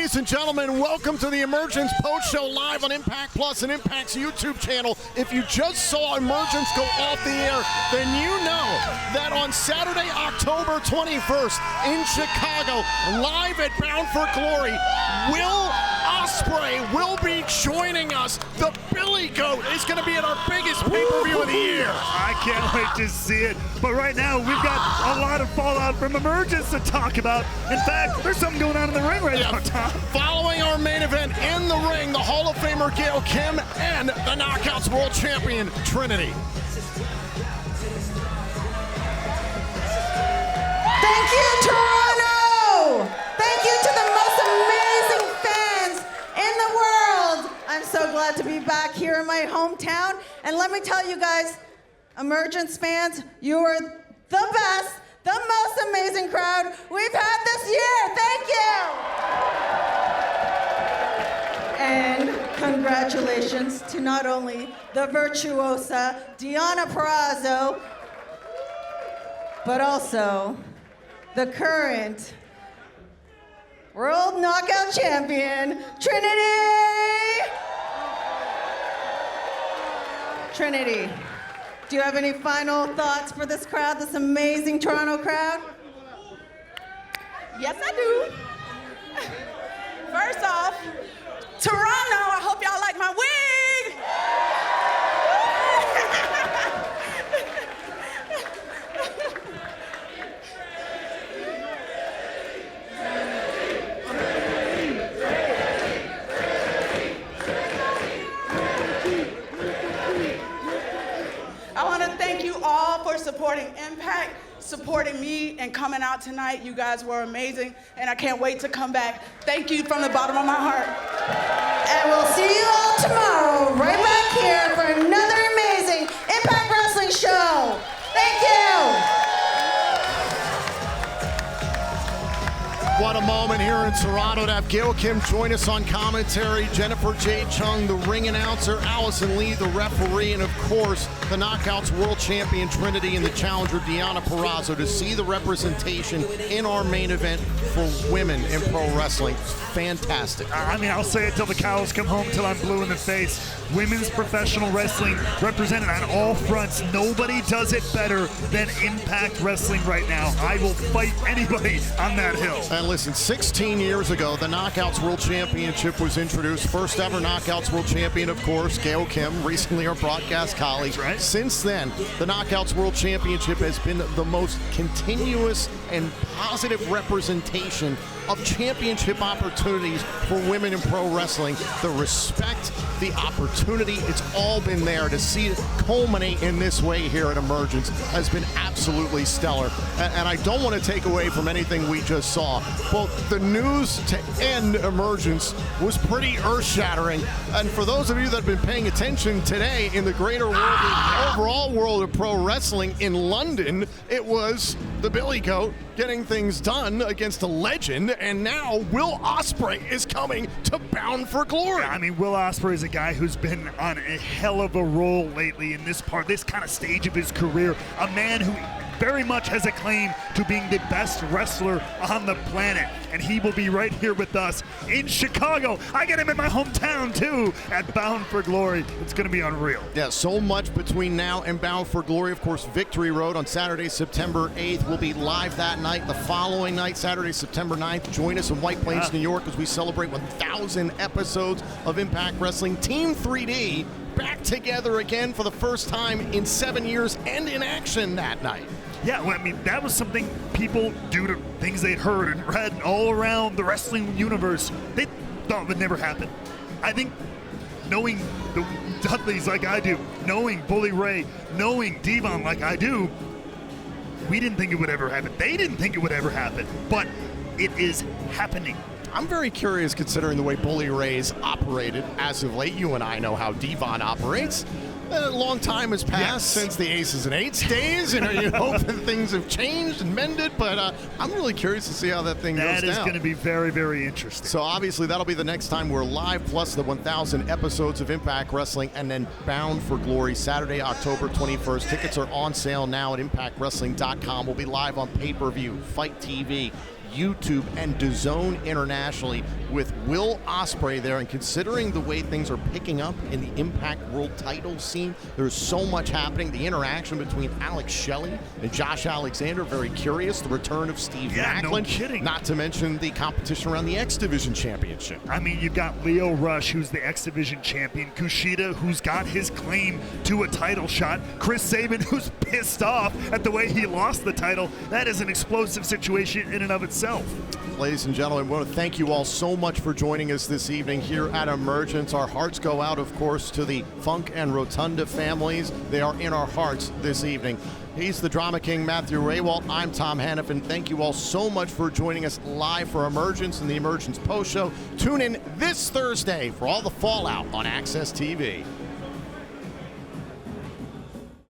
Ladies and gentlemen, welcome to the Emergence post-show live on Impact Plus and Impact's YouTube channel. If you just saw Emergence go off the air, then you know that on Saturday, October 21st in Chicago, live at Bound for Glory, Will Ospreay will be joining us. The Billy Goat is going to be at our biggest pay-per-view of the year. I can't wait to see it. But right now, we've got a lot of fallout from Emergence to talk about. In fact, there's something going on in the ring right now, Tom. Following our main event in the ring, the Hall of Famer Gail Kim and the Knockouts World Champion Trinity. Thank you, Toronto! Thank you to the most amazing fans in the world. I'm so glad to be back here in my hometown. And let me tell you guys, Emergence fans, you are the best, the most amazing crowd we've had this year. Thank you! And congratulations to not only the virtuosa Deonna Purrazzo, but also the current World Knockout Champion, Trinity! Trinity, do you have any final thoughts for this crowd, this amazing Toronto crowd? Yes, I do. First off, Toronto, I hope y'all like my wig. I want to thank you all for supporting Impact, supporting me, and coming out tonight. You guys were amazing, and I can't wait to come back. Thank you from the bottom of my heart. And we'll see you all tomorrow, right back here for another amazing Impact Wrestling show. Thank you. What a moment here in Toronto to have Gail Kim join us on commentary, Jennifer J. Chung, the ring announcer, Allison Lee, the referee, and of course, the Knockouts World Champion Trinity and the challenger Deonna Purrazzo to see the representation in our main event for women in pro wrestling. Fantastic. I mean, I'll say it till the cows come home, till I'm blue in the face. Women's professional wrestling represented on all fronts. Nobody does it better than Impact Wrestling right now. I will fight anybody on that hill. And listen, 16 years ago, the Knockouts World Championship was introduced. First ever Knockouts World Champion, of course, Gail Kim, recently our broadcast colleague. That's right. Since then, the Knockouts World Championship has been the most continuous and positive representation of championship opportunities for women in pro wrestling. The respect, the opportunity, it's all been there. To see it culminate in this way here at Emergence has been absolutely stellar. And I don't want to take away from anything we just saw. Well, the news to end Emergence was pretty earth-shattering. And for those of you that have been paying attention today in the greater world, overall world of pro wrestling in London, it was the Billy Goat getting things done against a legend, and now Will Ospreay is coming to Bound for Glory. I mean, Will Ospreay is a guy who's been on a hell of a roll lately in this kind of stage of his career. A man who very much has a claim to being the best wrestler on the planet, and he will be right here with us in Chicago. I get him in my hometown too at Bound for Glory. It's going to be unreal. Yeah, so much between now and Bound for Glory. Of course, Victory Road on Saturday, September 8th. We'll be live that night. The following night, Saturday, September 9th, join us in White Plains, New York, as we celebrate 1,000 episodes of Impact Wrestling. Team 3D back together again for the first time in 7 years and in action that night. Yeah, well, I mean, that was something people, due to things they'd heard and read all around the wrestling universe, they thought would never happen. I think knowing the Dudleys like I do, knowing Bully Ray, knowing Devon like I do, we didn't think it would ever happen. They didn't think it would ever happen, but it is happening. I'm very curious, considering the way Bully Ray's operated as of late. You and I know how Devon operates. A long time has passed since the Aces and Eights days. You hope that things have changed and mended, but I'm really curious to see how that thing goes down. That is going to be very, very interesting. So obviously that'll be the next time we're live, plus the 1,000 episodes of Impact Wrestling, and then Bound for Glory, Saturday, October 21st. Tickets are on sale now at ImpactWrestling.com. We'll be live on pay-per-view, Fight TV, YouTube, and DAZN internationally with Will Ospreay there. And considering the way things are picking up in the Impact World title scene, there's so much happening. The interaction between Alex Shelley and Josh Alexander, very curious. The return of Steve Macklin. No kidding. Not to mention the competition around the X Division Championship. I mean, you've got Leo Rush, who's the X Division champion, Kushida, who's got his claim to a title shot, Chris Sabin, who's pissed off at the way he lost the title. That is an explosive situation in and of itself. Ladies and gentlemen, I want to thank you all so much for joining us this evening here at Emergence. Our hearts go out, of course, to the Funk and Rotunda families. They are in our hearts this evening. He's the Drama King, Matthew Rehwoldt. I'm Tom Hannifan. Thank you all so much for joining us live for Emergence and the Emergence Post Show. Tune in this Thursday for all the fallout on Access TV.